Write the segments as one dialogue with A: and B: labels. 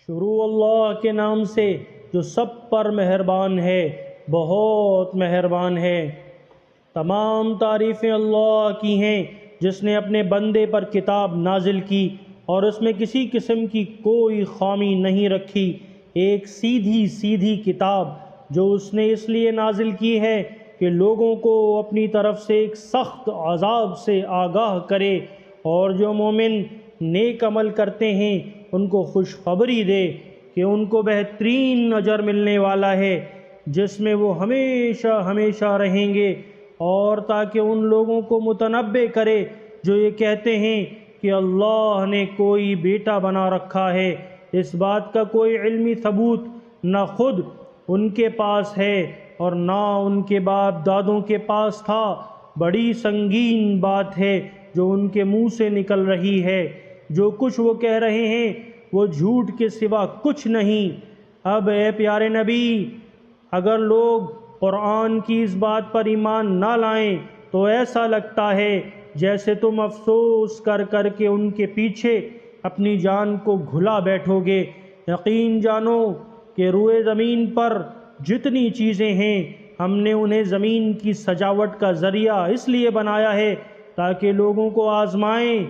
A: شروع اللہ کے نام سے جو سب پر مہربان ہے، بہت مہربان ہے۔ تمام تعریفیں اللہ کی ہیں جس نے اپنے بندے پر کتاب نازل کی اور اس میں کسی قسم کی کوئی خامی نہیں رکھی۔ ایک سیدھی سیدھی کتاب جو اس نے اس لیے نازل کی ہے کہ لوگوں کو اپنی طرف سے ایک سخت عذاب سے آگاہ کرے، اور جو مومن نیک عمل کرتے ہیں ان کو خوشخبری دے کہ ان کو بہترین اجر ملنے والا ہے جس میں وہ ہمیشہ ہمیشہ رہیں گے، اور تاکہ ان لوگوں کو متنبہ کرے جو یہ کہتے ہیں کہ اللہ نے کوئی بیٹا بنا رکھا ہے۔ اس بات کا کوئی علمی ثبوت نہ خود ان کے پاس ہے اور نہ ان کے باپ دادوں کے پاس تھا۔ بڑی سنگین بات ہے جو ان کے منہ سے نکل رہی ہے۔ جو کچھ وہ کہہ رہے ہیں وہ جھوٹ کے سوا کچھ نہیں۔ اب اے پیارے نبی، اگر لوگ قرآن کی اس بات پر ایمان نہ لائیں تو ایسا لگتا ہے جیسے تم افسوس کر کر کے ان کے پیچھے اپنی جان کو گھلا بیٹھو گے۔ یقین جانو کہ روئے زمین پر جتنی چیزیں ہیں ہم نے انہیں زمین کی سجاوٹ کا ذریعہ اس لیے بنایا ہے تاکہ لوگوں کو آزمائیں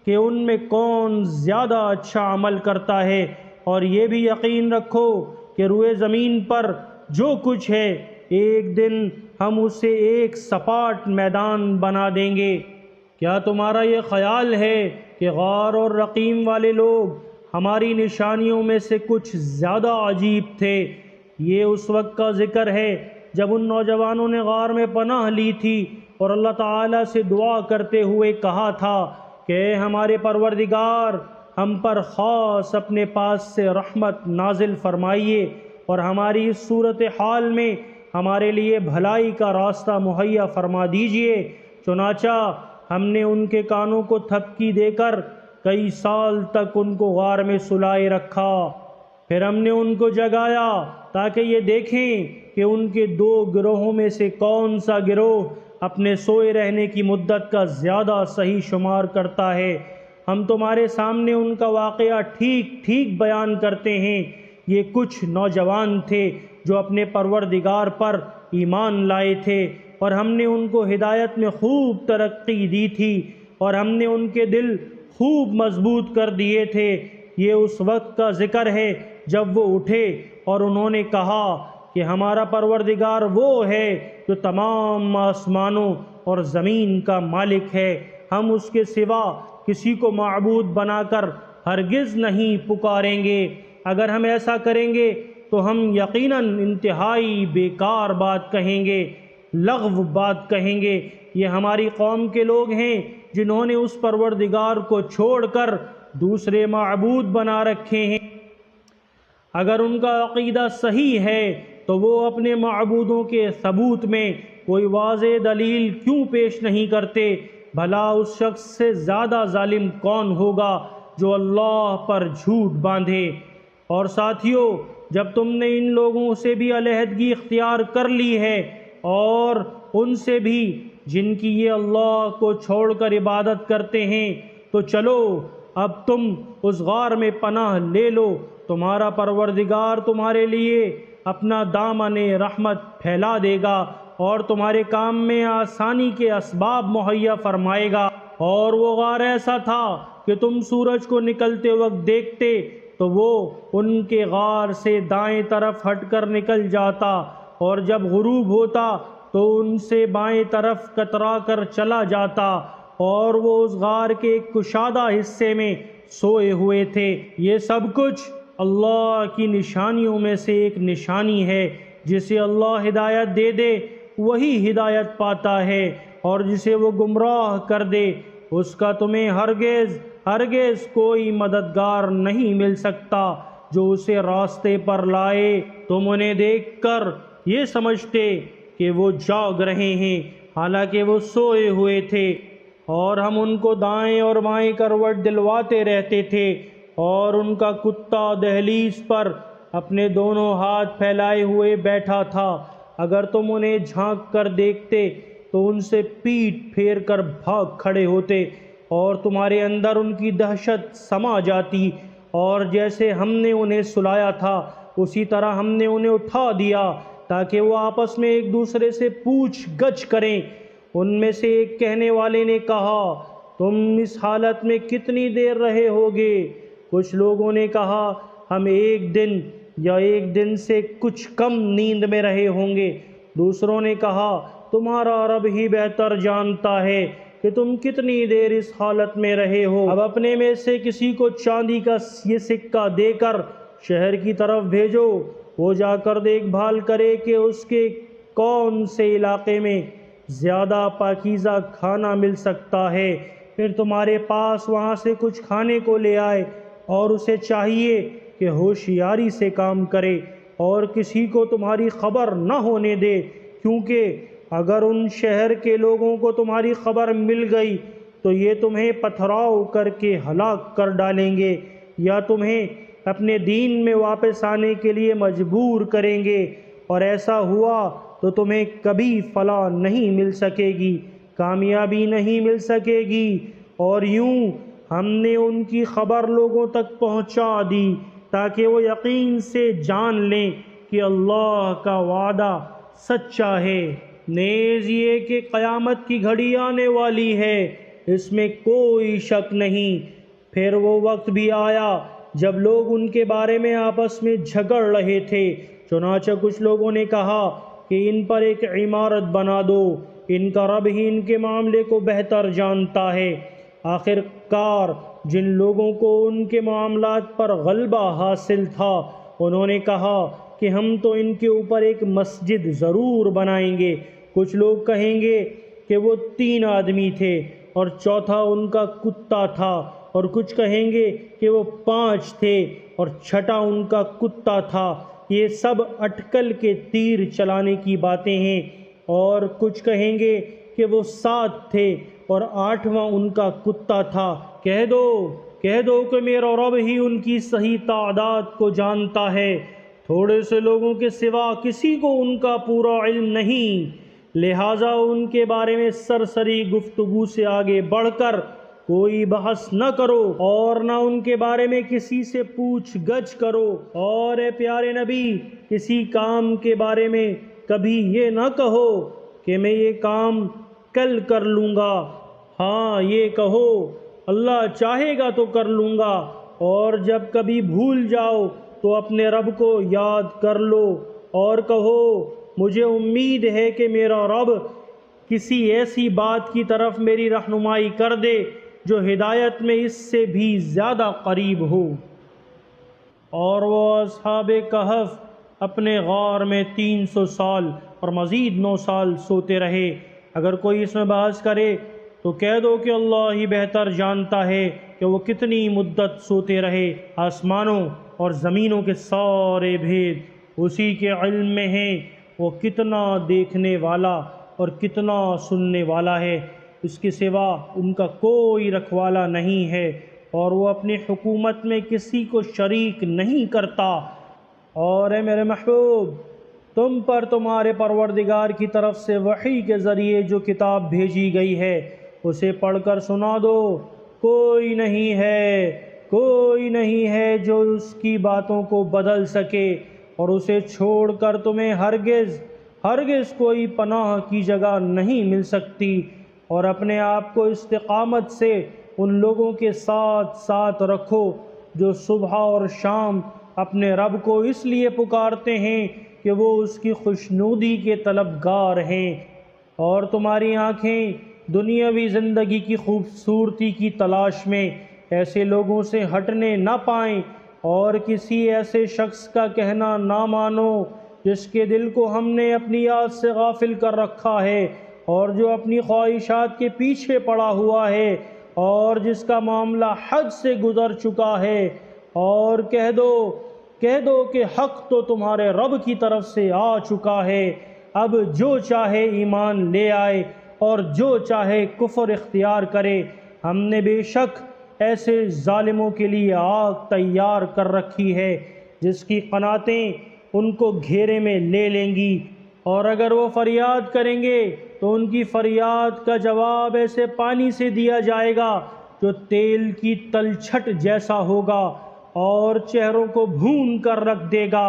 A: کہ ان میں کون زیادہ اچھا عمل کرتا ہے، اور یہ بھی یقین رکھو کہ روئے زمین پر جو کچھ ہے ایک دن ہم اسے ایک سپاٹ میدان بنا دیں گے۔ کیا تمہارا یہ خیال ہے کہ غار اور رقیم والے لوگ ہماری نشانیوں میں سے کچھ زیادہ عجیب تھے؟ یہ اس وقت کا ذکر ہے جب ان نوجوانوں نے غار میں پناہ لی تھی اور اللہ تعالیٰ سے دعا کرتے ہوئے کہا تھا کہ اے ہمارے پروردگار، ہم پر خاص اپنے پاس سے رحمت نازل فرمائیے اور ہماری اس صورتحال میں ہمارے لیے بھلائی کا راستہ مہیا فرما دیجئے۔ چنانچہ ہم نے ان کے کانوں کو تھپکی دے کر کئی سال تک ان کو غار میں سلائے رکھا، پھر ہم نے ان کو جگایا تاکہ یہ دیکھیں کہ ان کے دو گروہوں میں سے کون سا گروہ اپنے سوئے رہنے کی مدت کا زیادہ صحیح شمار کرتا ہے۔ ہم تمہارے سامنے ان کا واقعہ ٹھیک ٹھیک بیان کرتے ہیں۔ یہ کچھ نوجوان تھے جو اپنے پروردگار پر ایمان لائے تھے، اور ہم نے ان کو ہدایت میں خوب ترقی دی تھی، اور ہم نے ان کے دل خوب مضبوط کر دیے تھے۔ یہ اس وقت کا ذکر ہے جب وہ اٹھے اور انہوں نے کہا کہ ہمارا پروردگار وہ ہے جو تمام آسمانوں اور زمین کا مالک ہے، ہم اس کے سوا کسی کو معبود بنا کر ہرگز نہیں پکاریں گے۔ اگر ہم ایسا کریں گے تو ہم یقیناً انتہائی بیکار بات کہیں گے، لغو بات کہیں گے۔ یہ ہماری قوم کے لوگ ہیں جنہوں نے اس پروردگار کو چھوڑ کر دوسرے معبود بنا رکھے ہیں۔ اگر ان کا عقیدہ صحیح ہے تو وہ اپنے معبودوں کے ثبوت میں کوئی واضح دلیل کیوں پیش نہیں کرتے؟ بھلا اس شخص سے زیادہ ظالم کون ہوگا جو اللہ پر جھوٹ باندھے؟ اور ساتھیو، جب تم نے ان لوگوں سے بھی علیحدگی اختیار کر لی ہے، اور ان سے بھی جن کی یہ اللہ کو چھوڑ کر عبادت کرتے ہیں، تو چلو اب تم اس غار میں پناہ لے لو۔ تمہارا پروردگار تمہارے لیے اپنا دامن رحمت پھیلا دے گا اور تمہارے کام میں آسانی کے اسباب مہیا فرمائے گا۔ اور وہ غار ایسا تھا کہ تم سورج کو نکلتے وقت دیکھتے تو وہ ان کے غار سے دائیں طرف ہٹ کر نکل جاتا، اور جب غروب ہوتا تو ان سے بائیں طرف کترا کر چلا جاتا، اور وہ اس غار کے ایک کشادہ حصے میں سوئے ہوئے تھے۔ یہ سب کچھ اللہ کی نشانیوں میں سے ایک نشانی ہے۔ جسے اللہ ہدایت دے دے وہی ہدایت پاتا ہے، اور جسے وہ گمراہ کر دے اس کا تمہیں ہرگز ہرگز کوئی مددگار نہیں مل سکتا جو اسے راستے پر لائے۔ تم انہیں دیکھ کر یہ سمجھتے کہ وہ جاگ رہے ہیں حالانکہ وہ سوئے ہوئے تھے، اور ہم ان کو دائیں اور بائیں کروٹ دلواتے رہتے تھے، اور ان کا کتا دہلیز پر اپنے دونوں ہاتھ پھیلائے ہوئے بیٹھا تھا۔ اگر تم انہیں جھانک کر دیکھتے تو ان سے پیٹ پھیر کر بھاگ کھڑے ہوتے، اور تمہارے اندر ان کی دہشت سما جاتی، اور جیسے ہم نے انہیں سلایا تھا اسی طرح ہم نے انہیں اٹھا دیا تاکہ وہ آپس میں ایک دوسرے سے پوچھ گچھ کریں۔ ان میں سے ایک کہنے والے نے کہا، تم اس حالت میں کتنی دیر رہے ہوگے؟ کچھ لوگوں نے کہا، ہم ایک دن یا ایک دن سے کچھ کم نیند میں رہے ہوں گے۔ دوسروں نے کہا، تمہارا رب ہی بہتر جانتا ہے کہ تم کتنی دیر اس حالت میں رہے ہو۔ اب اپنے میں سے کسی کو چاندی کا یہ سکہ دے کر شہر کی طرف بھیجو، وہ جا کر دیکھ بھال کرے کہ اس کے کون سے علاقے میں زیادہ پاکیزہ کھانا مل سکتا ہے، پھر تمہارے پاس وہاں سے کچھ کھانے کو لے آئے، اور اسے چاہیے کہ ہوشیاری سے کام کرے اور کسی کو تمہاری خبر نہ ہونے دے، کیونکہ اگر ان شہر کے لوگوں کو تمہاری خبر مل گئی تو یہ تمہیں پتھراؤ کر کے ہلاک کر ڈالیں گے یا تمہیں اپنے دین میں واپس آنے کے لیے مجبور کریں گے، اور ایسا ہوا تو تمہیں کبھی فلاح نہیں مل سکے گی، کامیابی نہیں مل سکے گی۔ اور یوں ہم نے ان کی خبر لوگوں تک پہنچا دی تاکہ وہ یقین سے جان لیں کہ اللہ کا وعدہ سچا ہے۔ نیز یہ کہ قیامت کی گھڑی آنے والی ہے، اس میں کوئی شک نہیں۔ پھر وہ وقت بھی آیا جب لوگ ان کے بارے میں آپس میں جھگڑ رہے تھے، چنانچہ کچھ لوگوں نے کہا کہ ان پر ایک عمارت بنا دو، ان کا رب ہی ان کے معاملے کو بہتر جانتا ہے۔ آخر کار جن لوگوں کو ان کے معاملات پر غلبہ حاصل تھا انہوں نے کہا کہ ہم تو ان کے اوپر ایک مسجد ضرور بنائیں گے۔ کچھ لوگ کہیں گے کہ وہ 3 آدمی تھے اور چوتھا ان کا کتا تھا، اور کچھ کہیں گے کہ وہ 5 تھے اور چھٹا ان کا کتا تھا۔ یہ سب اٹکل کے تیر چلانے کی باتیں ہیں۔ اور کچھ کہیں گے کہ وہ 7 تھے اور 8واں ان کا کتا تھا۔ کہہ دو کہ میرا رب ہی ان کی صحیح تعداد کو جانتا ہے، تھوڑے سے لوگوں کے سوا کسی کو ان کا پورا علم نہیں، لہٰذا ان کے بارے میں سرسری گفتگو سے آگے بڑھ کر کوئی بحث نہ کرو اور نہ ان کے بارے میں کسی سے پوچھ گچھ کرو۔ اور اے پیارے نبی، کسی کام کے بارے میں کبھی یہ نہ کہو کہ میں یہ کام کل کر لوں گا، ہاں یہ کہو اللہ چاہے گا تو کر لوں گا، اور جب کبھی بھول جاؤ تو اپنے رب کو یاد کر لو اور کہو مجھے امید ہے کہ میرا رب کسی ایسی بات کی طرف میری رہنمائی کر دے جو ہدایت میں اس سے بھی زیادہ قریب ہو۔ اور وہ اصحاب کہف اپنے غار میں 300 سال اور مزید 9 سال سوتے رہے۔ اگر کوئی اس میں بحث کرے تو کہہ دو کہ اللہ ہی بہتر جانتا ہے کہ وہ کتنی مدت سوتے رہے۔ آسمانوں اور زمینوں کے سارے بھید اسی کے علم میں ہیں، وہ کتنا دیکھنے والا اور کتنا سننے والا ہے، اس کے سوا ان کا کوئی رکھوالا نہیں ہے، اور وہ اپنی حکومت میں کسی کو شریک نہیں کرتا۔ اور اے میرے محبوب، تم پر تمہارے پروردگار کی طرف سے وحی کے ذریعے جو کتاب بھیجی گئی ہے اسے پڑھ کر سنا دو۔ کوئی نہیں ہے جو اس کی باتوں کو بدل سکے، اور اسے چھوڑ کر تمہیں ہرگز کوئی پناہ کی جگہ نہیں مل سکتی۔ اور اپنے آپ کو استقامت سے ان لوگوں کے ساتھ رکھو جو صبح اور شام اپنے رب کو اس لیے پکارتے ہیں کہ وہ اس کی خوشنودی کے طلبگار ہیں، اور تمہاری آنکھیں دنیاوی زندگی کی خوبصورتی کی تلاش میں ایسے لوگوں سے ہٹنے نہ پائیں، اور کسی ایسے شخص کا کہنا نہ مانو جس کے دل کو ہم نے اپنی یاد سے غافل کر رکھا ہے، اور جو اپنی خواہشات کے پیچھے پڑا ہوا ہے، اور جس کا معاملہ حد سے گزر چکا ہے۔ اور کہہ دو کہ حق تو تمہارے رب کی طرف سے آ چکا ہے، اب جو چاہے ایمان لے آئے اور جو چاہے کفر اختیار کرے۔ ہم نے بے شک ایسے ظالموں کے لیے آگ تیار کر رکھی ہے جس کی قناتیں ان کو گھیرے میں لے لیں گی، اور اگر وہ فریاد کریں گے تو ان کی فریاد کا جواب ایسے پانی سے دیا جائے گا جو تیل کی تلچھٹ جیسا ہوگا، اور چہروں کو بھون کر رکھ دے گا۔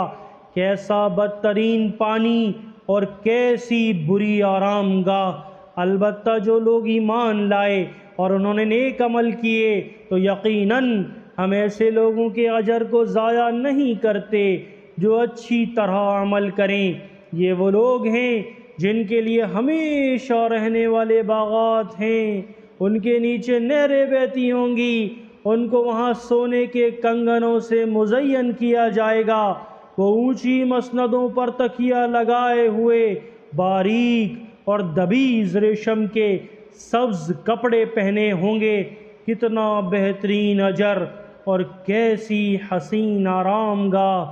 A: کیسا بدترین پانی اور کیسی بری آرام گاہ۔ البتہ جو لوگ ایمان لائے اور انہوں نے نیک عمل کیے تو یقیناً ہم ایسے لوگوں کے اجر کو ضائع نہیں کرتے جو اچھی طرح عمل کریں۔ یہ وہ لوگ ہیں جن کے لیے ہمیشہ رہنے والے باغات ہیں، ان کے نیچے نہریں بہتی ہوں گی، ان کو وہاں سونے کے کنگنوں سے مزین کیا جائے گا۔ وہ اونچی مسندوں پر تکیہ لگائے ہوئے باریک اور دبیز ریشم کے سبز کپڑے پہنے ہوں گے۔ کتنا بہترین اجر اور کیسی حسین آرام گاہ!